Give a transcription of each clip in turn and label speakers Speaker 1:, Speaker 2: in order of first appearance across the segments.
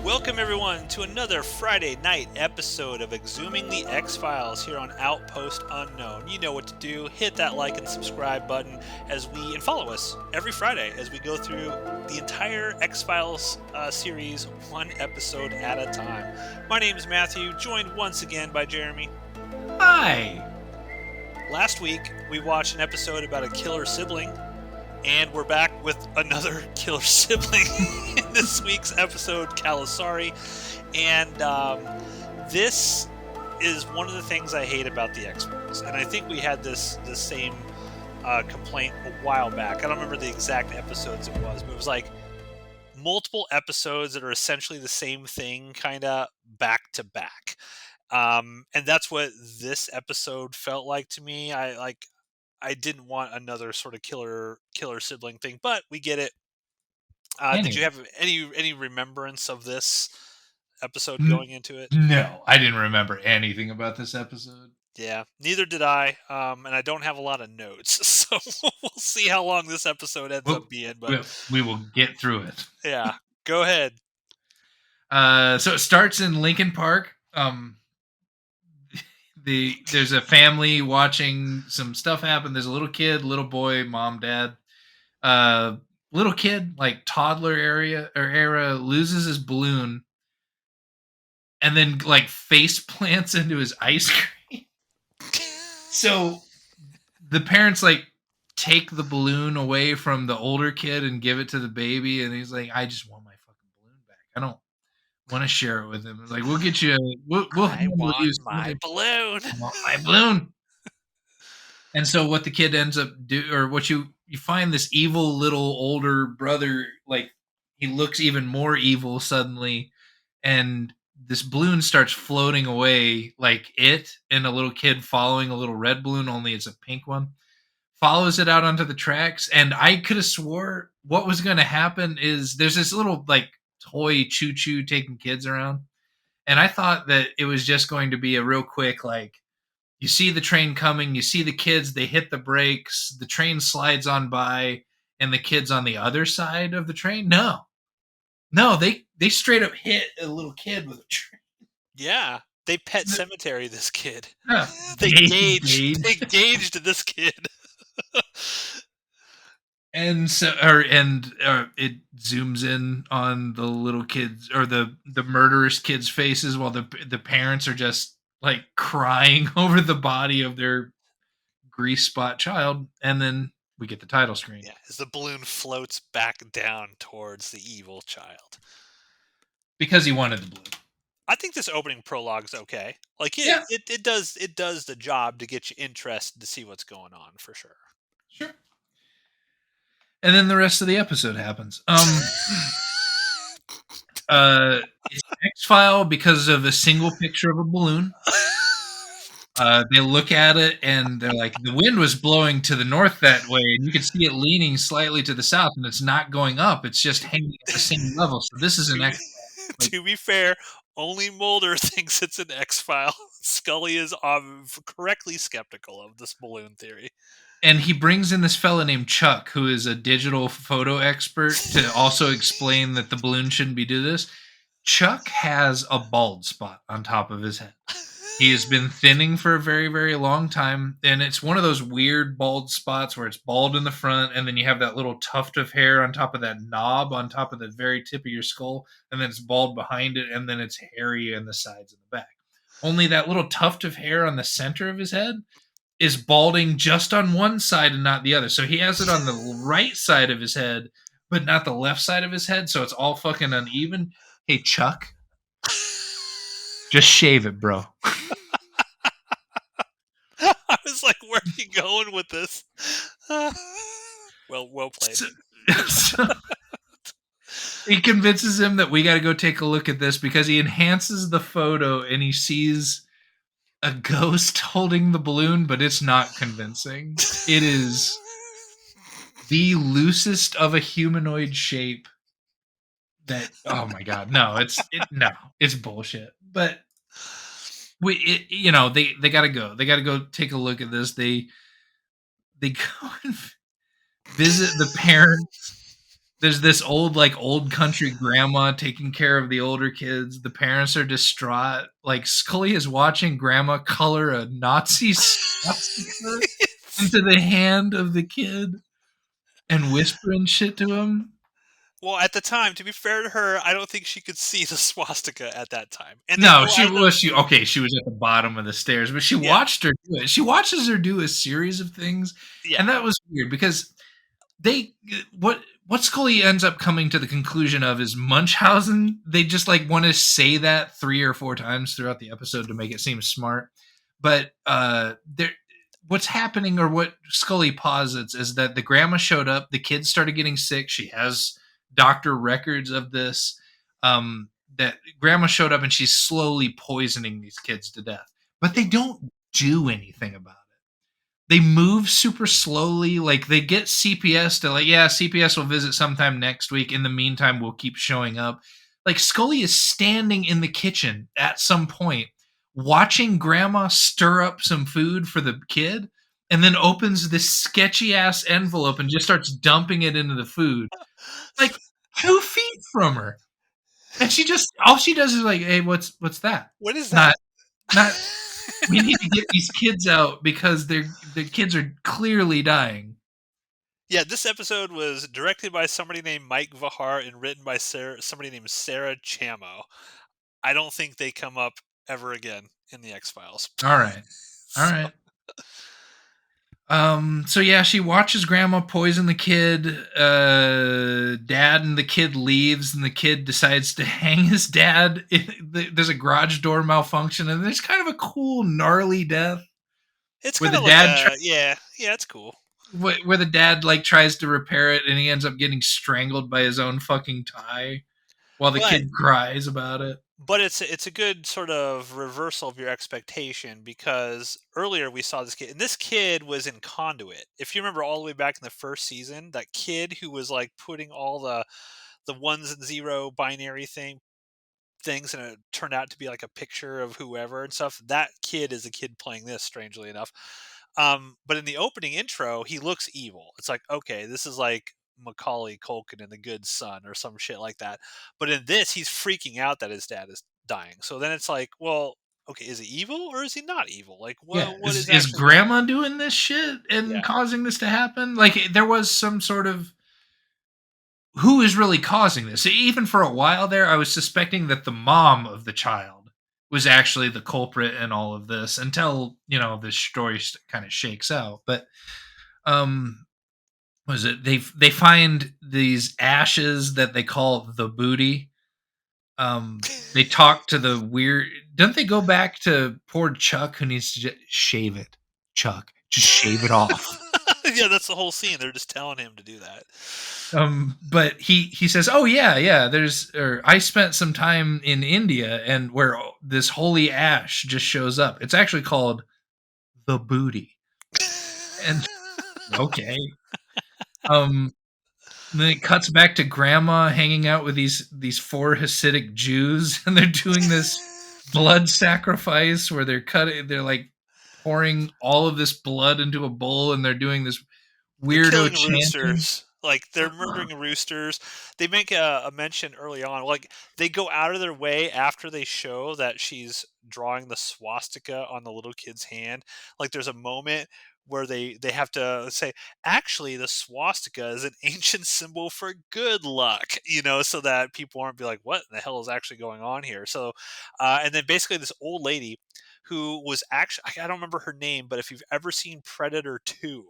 Speaker 1: Welcome, everyone, to another Friday night episode of eXhuming the X-Files here on Outpost Unknown. You know what to do. Hit that like and subscribe button and follow us every Friday as we go through the entire X-Files series, one episode at a time. My name is Matthew, joined once again by Jeremy.
Speaker 2: Hi!
Speaker 1: Last week, we watched an episode about a killer sibling, and we're back with another killer sibling in this week's episode, Calusari. And this is one of the things I hate about the X-Files. And I think we had this same complaint a while back. I don't remember the exact episodes it was, but it was like multiple episodes that are essentially the same thing, kind of back to back. And that's what this episode felt like to me. I didn't want another sort of killer sibling thing, but we get it. Did you have any remembrance of this episode going into it?
Speaker 2: No, I didn't remember anything about this episode.
Speaker 1: Yeah, neither did I. And I don't have a lot of notes, so we'll see how long this episode ends up being. But
Speaker 2: we will get through it.
Speaker 1: Yeah, go ahead.
Speaker 2: So it starts in Lincoln Park. There's a family watching some stuff happen. There's a little kid, little boy, mom, dad. Little kid, like toddler era, loses his balloon and then like face plants into his ice cream. So the parents like take the balloon away from the older kid and give it to the baby, and he's like, I just want my fucking balloon back. I don't want to share it with him. It's like, we'll get you
Speaker 1: I want my balloon.
Speaker 2: I want my balloon. And so what the kid ends up what you find this evil little older brother, like he looks even more evil suddenly, and this balloon starts floating away like it, and a little kid following a little red balloon, only it's a pink one, follows it out onto the tracks. And I could have swore what was going to happen is there's this little like toy choo-choo taking kids around, and I thought that it was just going to be a real quick, like, you see the train coming, you see the kids, they hit the brakes, the train slides on by, and the kids on the other side of the train. No, they straight up hit a little kid with a train.
Speaker 1: Yeah, they pet cemetery this kid.
Speaker 2: Yeah.
Speaker 1: They gauged this kid.
Speaker 2: And so, it zooms in on the little kids or the murderous kids' faces while the parents are just like crying over the body of their grease spot child, and then we get the title screen.
Speaker 1: Yeah, as the balloon floats back down towards the evil child.
Speaker 2: Because he wanted the balloon.
Speaker 1: I think this opening prologue is okay. Like it does the job to get you interested to see what's going on for sure.
Speaker 2: Sure. And then the rest of the episode happens. It's X-File because of a single picture of a balloon. They look at it and they're like, the wind was blowing to the north that way, and you can see it leaning slightly to the south, and it's not going up. It's just hanging at the same level. So this is an X-File.
Speaker 1: To be fair, only Mulder thinks it's an X-File. Scully is correctly skeptical of this balloon theory.
Speaker 2: And he brings in this fella named Chuck, who is a digital photo expert, to also explain that the balloon shouldn't be doing this. Chuck has a bald spot on top of his head. He has been thinning for a very, very long time, and it's one of those weird bald spots where it's bald in the front, and then you have that little tuft of hair on top of that knob on top of the very tip of your skull, and then it's bald behind it, and then it's hairy in the sides and the back. Only that little tuft of hair on the center of his head is balding just on one side and not the other. So he has it on the right side of his head, but not the left side of his head, so it's all fucking uneven. Hey, Chuck, just shave it, bro.
Speaker 1: I was like, where are you going with this? Well played.
Speaker 2: So, he convinces him that we got to go take a look at this because he enhances the photo and he sees a ghost holding the balloon, but it's not convincing. It is the loosest of a humanoid shape that, oh my God, no, it's bullshit. But they gotta go. They gotta go take a look at this. They go and visit the parents There's this old country grandma taking care of the older kids. The parents are distraught. Like Scully is watching grandma color a Nazi swastika into the hand of the kid and whispering shit to him.
Speaker 1: Well, at the time, to be fair to her, I don't think she could see the swastika at that time. And they
Speaker 2: No,
Speaker 1: go
Speaker 2: she
Speaker 1: out of their
Speaker 2: was she okay, she was at the bottom of the stairs, but she
Speaker 1: yeah,
Speaker 2: watched her do it. She watches her do a series of things,
Speaker 1: yeah,
Speaker 2: and that was weird because they what Scully ends up coming to the conclusion of is Munchausen. They just like want to say that 3 or 4 times throughout the episode to make it seem smart. But there what's happening or what Scully posits is that the grandma showed up, the kids started getting sick. She has doctor records of this. That grandma showed up and she's slowly poisoning these kids to death. But they
Speaker 1: yes.
Speaker 2: don't do anything about it. They move super slowly. Like they get CPS to like, yeah, CPS will visit sometime next week. In the meantime, we'll keep showing up. Like Scully is standing in the kitchen at some point, watching grandma stir up some food for the kid, and then opens this sketchy ass envelope and just starts dumping it into the food. Like 2 feet from her. And she just all she does is like, hey, what's that?
Speaker 1: What is that?
Speaker 2: Not not we need to get these kids out because the kids are clearly dying.
Speaker 1: Yeah, this episode was directed by somebody named Mike Vahar and written by somebody named Sarah Chamo. I don't think they come up ever again in the X Files.
Speaker 2: All right. All
Speaker 1: So,
Speaker 2: right. So yeah, she watches grandma poison the kid. Dad and the kid leaves, and the kid decides to hang his dad. There's a garage door malfunction, and there's kind of a cool, gnarly death
Speaker 1: it's
Speaker 2: where
Speaker 1: kind
Speaker 2: the
Speaker 1: of like
Speaker 2: dad
Speaker 1: a yeah, it's cool.
Speaker 2: where the dad like tries to repair it, and he ends up getting strangled by his own fucking tie while the
Speaker 1: But
Speaker 2: kid cries about it.
Speaker 1: it's a good sort of reversal of your expectation because earlier we saw this kid and this kid was in Conduit. If you remember all the way back in the first season, that kid who was like putting all the ones and zero binary things and it turned out to be like a picture of whoever and stuff. That kid is a kid playing this, strangely enough. But in the opening intro, he looks evil. It's like, okay, this is like Macaulay Culkin in The Good Son or some shit like that. But in this, he's freaking out that his dad is dying. So then it's like, well, okay, is he evil or is he not evil? Like,
Speaker 2: Yeah,
Speaker 1: what is
Speaker 2: is
Speaker 1: actually going on?
Speaker 2: grandma doing this shit and
Speaker 1: Yeah.
Speaker 2: causing this to happen? Like there was some sort of who is really causing this? Even for a while there, I was suspecting that the mom of the child was actually the culprit in all of this until, this story kind of shakes out. But um was it they find these ashes that they call the booty. They talk to the weird don't they go back to poor Chuck who needs to just shave it. Chuck, just shave it off.
Speaker 1: Yeah, that's the whole scene. They're just telling him to do that.
Speaker 2: But he says, "Oh yeah, yeah. I spent some time in India, and where this holy ash just shows up. It's actually called the booty." And okay, um, then it cuts back to Grandma hanging out with these 4 Hasidic Jews, and they're doing this blood sacrifice where they're like pouring all of this blood into a bowl, and they're doing this
Speaker 1: They're
Speaker 2: weirdo
Speaker 1: killing
Speaker 2: chanting.
Speaker 1: roosters. Like they're murdering roosters. They make a mention early on. Like they go out of their way after they show that she's drawing the swastika on the little kid's hand. Like there's a moment where they have to say, actually, the swastika is an ancient symbol for good luck. So that people aren't be like, what the hell is actually going on here? So, and then basically this old lady who was actually I don't remember her name, but if you've ever seen Predator 2,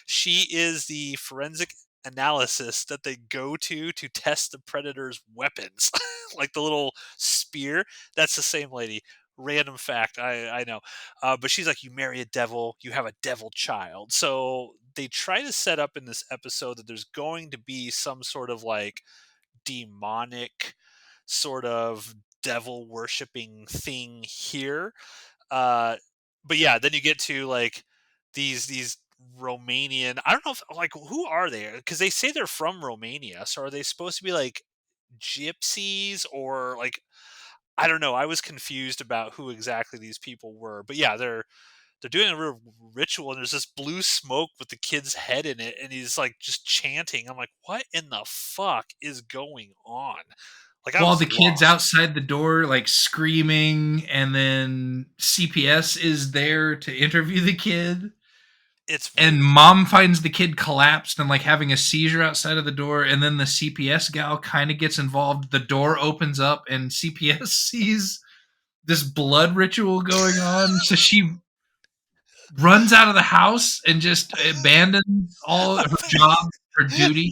Speaker 1: she is the forensic analysis that they go to test the predator's weapons, like the little spear. That's the same lady. Random fact, I know, but she's like, you marry a devil, you have a devil child. So they try to set up in this episode that there's going to be some sort of like demonic, sort of devil worshipping thing here. uh but yeah, then you get to like these Romanian. I don't know if like who are they? Because they say they're from Romania. So are they supposed to be like gypsies or like I don't know. I was confused about who exactly these people were. But yeah, they're doing a real ritual, and there's this blue smoke with the kid's head in it, and he's like just chanting. I'm like, what in the fuck is going on? Like, I
Speaker 2: While
Speaker 1: was
Speaker 2: the kid's
Speaker 1: lost.
Speaker 2: outside the door, like screaming, and then CPS is there to interview the kid.
Speaker 1: It's
Speaker 2: And
Speaker 1: weird.
Speaker 2: mom finds the kid collapsed and like having a seizure outside of the door, and then the CPS gal kind of gets involved. The door opens up and CPS sees this blood ritual going on, so she runs out of the house and just abandons all her job, her duty.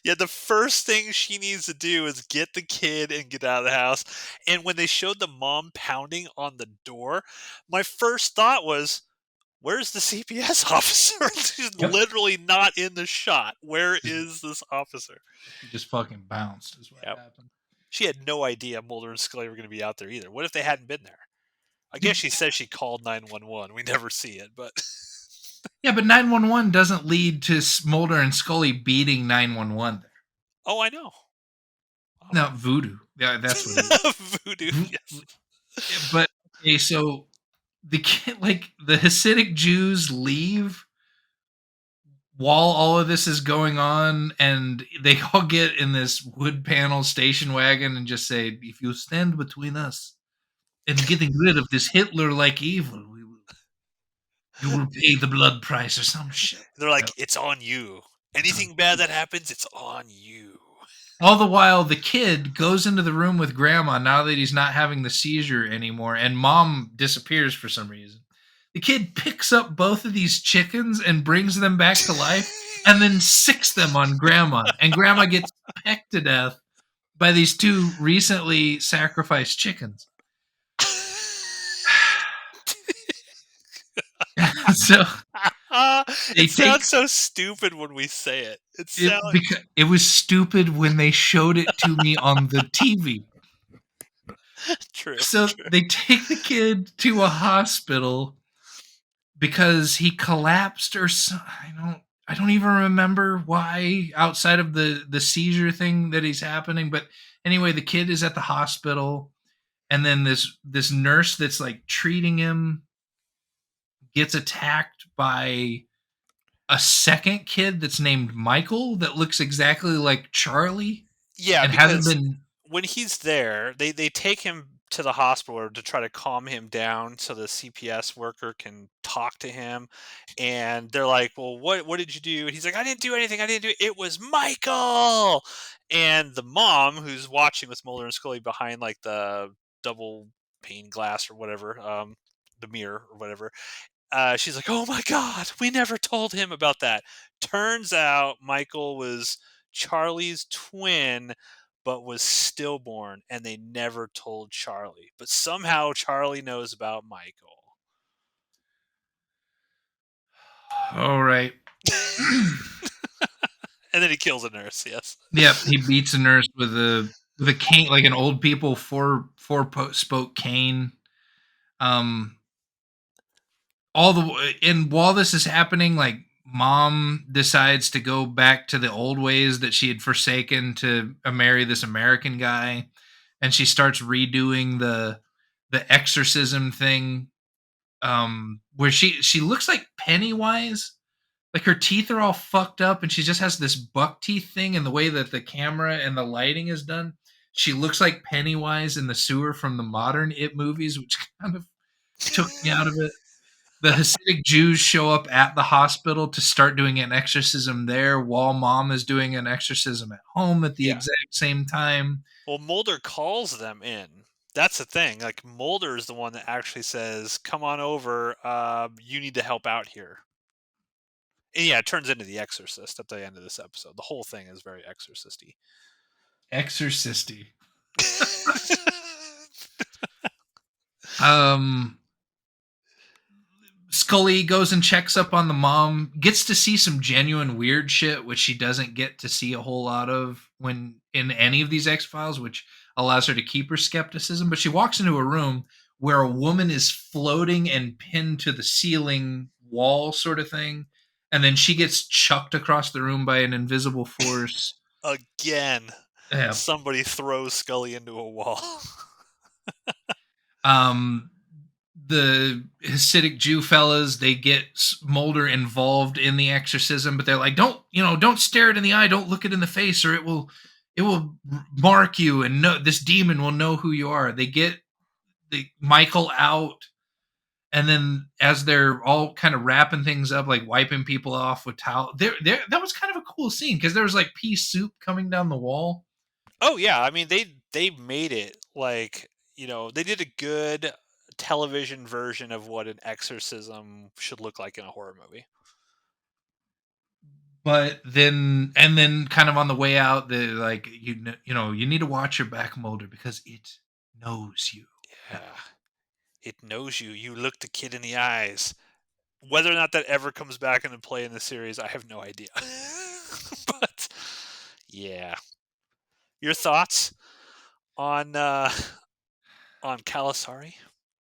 Speaker 1: Yeah, the first thing she needs to do is get the kid and get out of the house. And when they showed the mom pounding on the door, my first thought was, where's the CPS officer? She's
Speaker 2: Yep.
Speaker 1: literally not in the shot. Where is this officer?
Speaker 2: She just fucking bounced is what
Speaker 1: Yep.
Speaker 2: happened.
Speaker 1: She had no idea Mulder and Scully were going to be out there either. What if they hadn't been there? I guess she says she called 911. We never see it, but
Speaker 2: Yeah, but 911 doesn't lead to Mulder and Scully beating 911 there.
Speaker 1: oh, I know.
Speaker 2: No, voodoo. Yeah, that's what it
Speaker 1: Voodoo.
Speaker 2: is.
Speaker 1: Yes.
Speaker 2: But okay, so the kid, like the Hasidic Jews leave while all of this is going on, and they all get in this wood panel station wagon and just say, "If you stand between us and getting rid of this Hitler-like evil, you will pay the blood price," or some shit.
Speaker 1: They're like, it's on you. Anything bad that happens, it's on you.
Speaker 2: All the while, the kid goes into the room with grandma now that he's not having the seizure anymore, and mom disappears for some reason. The kid picks up both of these chickens and brings them back to life and then sicks them on grandma. And grandma gets pecked to death by these two recently sacrificed chickens. So they
Speaker 1: It
Speaker 2: take
Speaker 1: sounds so stupid when we say it. It
Speaker 2: it
Speaker 1: sounds
Speaker 2: because it was stupid when they showed it to me on the TV.
Speaker 1: true.
Speaker 2: So they take the kid to a hospital because he collapsed or so, I don't even remember why outside of the seizure thing that he's happening, but anyway, the kid is at the hospital, and then this nurse that's like treating him gets attacked by a second kid that's named Michael that looks exactly like Charlie
Speaker 1: Yeah,
Speaker 2: and hasn't
Speaker 1: because
Speaker 2: been.
Speaker 1: when he's there, they take him to the hospital to try to calm him down so the CPS worker can talk to him. And they're like, "Well, what did you do?" And he's like, "I didn't do anything. I didn't do it. It was Michael." And the mom, who's watching with Mulder and Scully behind like the double pane glass or whatever, the mirror or whatever, she's like, "Oh my god, we never told him about that." Turns out Michael was Charlie's twin, but was stillborn, and they never told Charlie. But somehow Charlie knows about Michael.
Speaker 2: All right.
Speaker 1: And then he kills a nurse. Yes.
Speaker 2: Yep, he beats a nurse with a cane, like an old people spoke cane. Um, all the and while this is happening, like mom decides to go back to the old ways that she had forsaken to marry this American guy, and she starts redoing the exorcism thing, where she looks like Pennywise. Like her teeth are all fucked up and she just has this buck teeth thing, and the way that the camera and the lighting is done, she looks like Pennywise in the sewer from the modern It movies, which kind of took me out of it. The Hasidic Jews show up at the hospital to start doing an exorcism there while mom is doing an exorcism at home at the
Speaker 1: Yeah.
Speaker 2: exact same time.
Speaker 1: Well, Mulder calls them in. That's the thing. Like Mulder is the one that actually says, "Come on over. You need to help out here." And yeah, it turns into the Exorcist at the end of this episode. The whole thing is very exorcisty.
Speaker 2: Exorcisty. Um Scully goes and checks up on the mom, gets to see some genuine weird shit, which she doesn't get to see a whole lot of when in any of these X Files, which allows her to keep her skepticism. But she walks into a room where a woman is floating and pinned to the ceiling wall, sort of thing. And then she gets chucked across the room by an invisible force.
Speaker 1: Again,
Speaker 2: Yeah.
Speaker 1: somebody throws Scully into a wall.
Speaker 2: Um, the Hasidic Jew fellas, they get Mulder involved in the exorcism, but they're like, don't stare it in the eye, don't look it in the face, or it will mark you, and this demon will know who you are. They get Michael out, and then as they're all kind of wrapping things up, like wiping people off with towel, that was kind of a cool scene because there was like pea soup coming down the wall.
Speaker 1: Oh yeah, I mean they made it like, they did a good television version of what an exorcism should look like in a horror movie.
Speaker 2: But then kind of on the way out, the like you need to watch your back, Mulder, because it knows you.
Speaker 1: Yeah. It knows you. You look the kid in the eyes. Whether or not that ever comes back into play in the series, I have no idea. But yeah. Your thoughts on Calusari?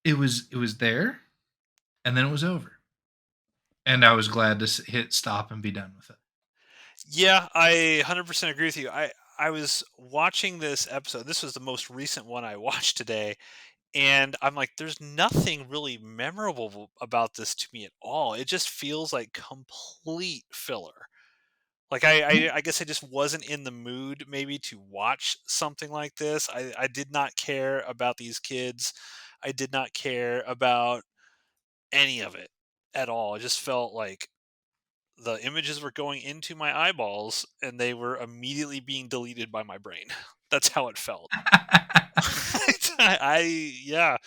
Speaker 2: It was there, and then it was over, and I was glad to hit stop and be done with it.
Speaker 1: Yeah, I 100% agree with you. I was watching this episode. This was the most recent one I watched today, and I'm like, there's nothing really memorable about this to me at all. It just feels like complete filler. Like I guess I just wasn't in the mood maybe to watch something like this. I did not care about these kids. I did not care about any of it at all. It just felt like the images were going into my eyeballs and they were immediately being deleted by my brain. That's how it felt. Yeah.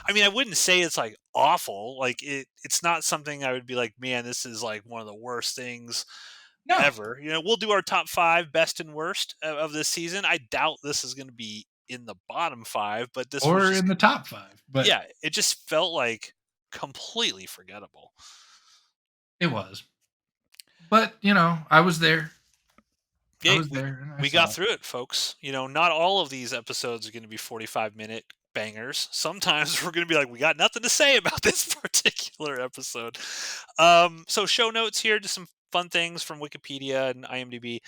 Speaker 1: I mean, I wouldn't say it's like awful. Like it's not something I would be like, man, this is like one of the worst things
Speaker 2: No,
Speaker 1: ever. We'll do our top 5 best and worst of this season. I doubt this is going to be in the bottom 5, but this was
Speaker 2: or
Speaker 1: just,
Speaker 2: in the top 5, but
Speaker 1: yeah, it just felt like completely forgettable.
Speaker 2: it was. But I was there. I
Speaker 1: Yeah,
Speaker 2: was there, and I
Speaker 1: we
Speaker 2: saw
Speaker 1: got
Speaker 2: it.
Speaker 1: through it, folks. Not all of these episodes are going to be 45-minute bangers. Sometimes we're going to be like, we got nothing to say about this particular episode. So show notes here, just some fun things from Wikipedia and IMDb.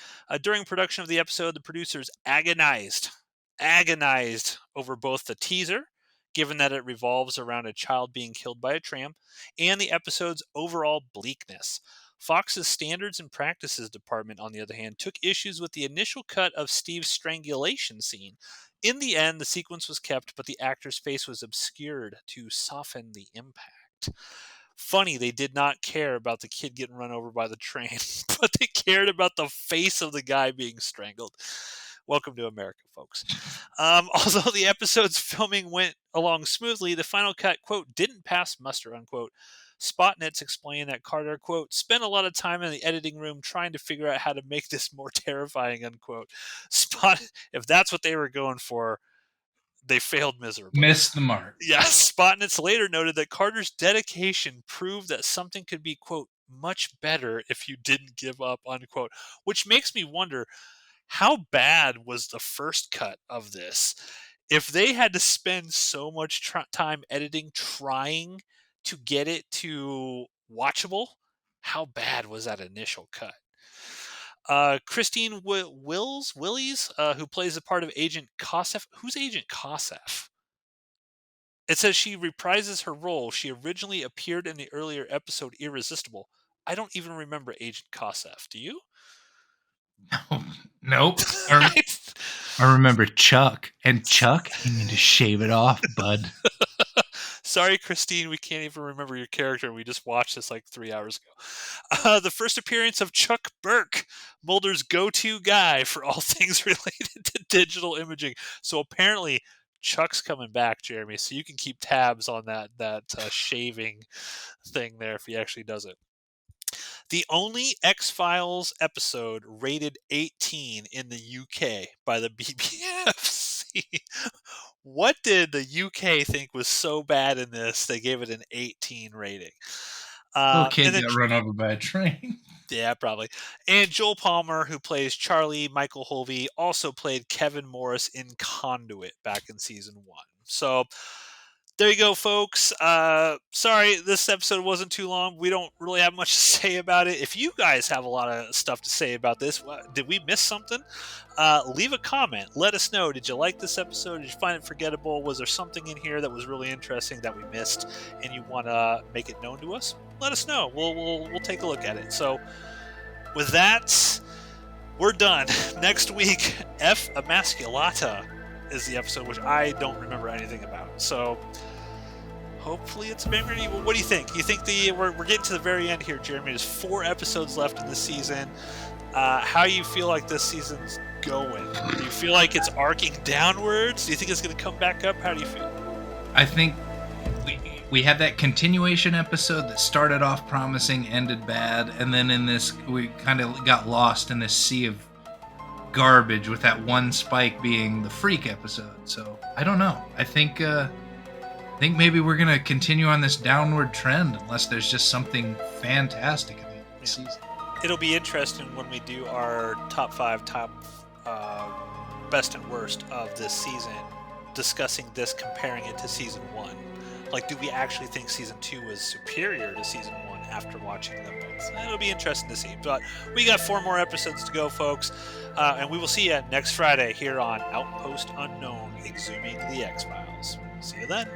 Speaker 1: During production of the episode, the producers agonized over both the teaser, given that it revolves around a child being killed by a tram, and the episode's overall bleakness. Fox's Standards and Practices Department, on the other hand, took issues with the initial cut of Steve's strangulation scene. In the end, the sequence was kept, but the actor's face was obscured to soften the impact. Funny, they did not care about the kid getting run over by the train, but they cared about the face of the guy being strangled. Welcome to America, folks. Although the episode's filming went along smoothly, the final cut, quote, didn't pass muster, unquote. Spotnets explained that Carter, quote, spent a lot of time in the editing room trying to figure out how to make this more terrifying, unquote. If that's what they were going for, they failed miserably.
Speaker 2: Missed the mark.
Speaker 1: Yes, Spotnitz later noted that Carter's dedication proved that something could be, quote, much better if you didn't give up, unquote, which makes me wonder, how bad was the first cut of this? If they had to spend so much time editing, trying to get it to watchable, how bad was that initial cut? Christine Willies, who plays the part of Agent Kosef. Who's Agent Kosef? It says she reprises her role. She originally appeared in the earlier episode Irresistible. I don't even remember Agent Kosef. Do you?
Speaker 2: Nope. I remember Chuck. And Chuck, you need to shave it off, bud.
Speaker 1: Sorry, Christine, we can't even remember your character. We just watched this like 3 hours ago. The first appearance of Chuck Burke, Mulder's go-to guy for all things related to digital imaging. So apparently Chuck's coming back, Jeremy, so you can keep tabs on that shaving thing there if he actually does it. The only X-Files episode rated 18 in the UK by the BBFC. What did the UK think was so bad in this they gave it an 18 rating?
Speaker 2: Little kid
Speaker 1: And then,
Speaker 2: got run over by a train.
Speaker 1: yeah, probably. And Joel Palmer, who plays Charlie Michael Holvey, also played Kevin Morris in Conduit back in season 1. So there you go, folks. Sorry, this episode wasn't too long. We don't really have much to say about it. If you guys have a lot of stuff to say about this, did we miss something? Leave a comment. Let us know. Did you like this episode? Did you find it forgettable? Was there something in here that was really interesting that we missed, and you want to make it known to us? Let us know. We'll take a look at it. So, with that, we're done. Next week, F. Emasculata is the episode, which I don't remember anything about. So, hopefully it's banger. What do you think? You think we're getting to the very end here, Jeremy? There's 4 episodes left in the season. How do you feel like this season's going? Do you feel like it's arcing downwards? Do you think it's going to come back up? How do you feel?
Speaker 2: I think we had that continuation episode that started off promising, ended bad, and then in this we kind of got lost in this sea of garbage with that one spike being the freak episode. So I don't know. I think maybe we're gonna continue on this downward trend unless there's just something fantastic at the end of the season.
Speaker 1: It'll be interesting when we do our top 5 best and worst of this season, discussing this, comparing it to season 1. Like, do we actually think season 2 was superior to season 1 after watching them both? It'll be interesting to see. But we got 4 more episodes to go, folks. And we will see you next Friday here on Outpost Unknown, Exhuming the X-Files. See you then.